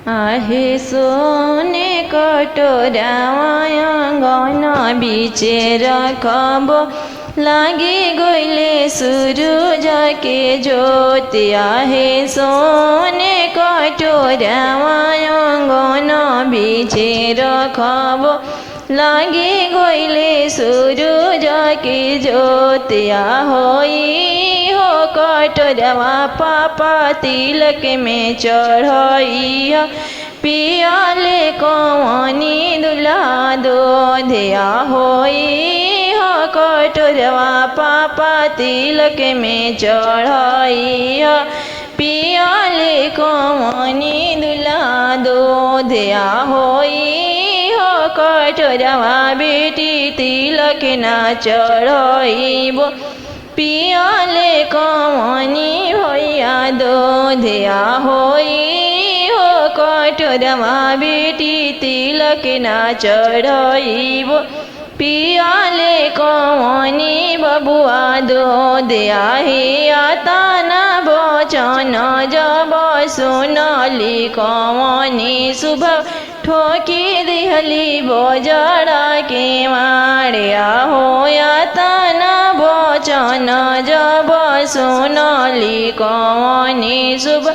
आहे सोने कटोरावाय अंगना बीचे रखबो लागी गईले सूरज के ज्योति। आहे सोने कटोरावाय अंगना बीचे रखबो लागी गईले सूरज के ज्योति। होई हो कटोरवा पापा तिलक में चढ़ाई पियाले कौनी दुल्हा दूधिया। होई हो कटोरवा पापा तिलक में चढ़ाई पियाले कौनी दुल्हा दूधिया। होई हो कटोरवा बेटी तिलक ना चढ़ाइबो पियाले कौनी भैया दूधिया। होई हो कटोरवा बेटी तिलक ना चढ़ाइबो पियाले कौनी बबुआ दूधिया। हे आता ना वचन जब सुनली कौनी शुभ ठोकी दिहली बजड़ा के माड़िया। होया तना वचन जब सुनली कौनी शुभ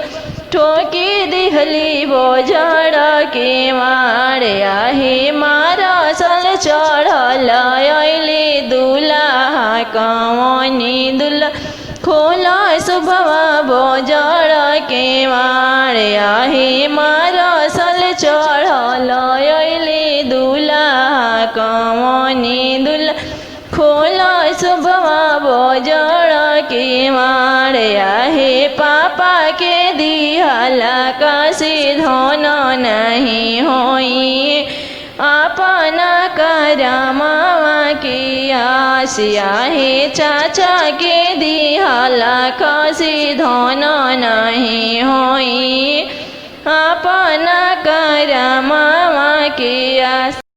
ठोकी दिहली बजड़ा के माड़िया। हे मारा सल चढ़ल अइली दुल्हा कौनी दुल्हा खोला शुभवा बजड़ा के माड़िया। हे मारा सल चढ़ल अइली दुल्हा कौनी दुल्हा खोला शुभवा बजड़ा के माड़िया। हे पापा के दिहला काशी धन नहीं होई अपना करमावा की आसिया। हे चाचा के दिहला काशी धन नहीं होई अपना करमावा की आसिया।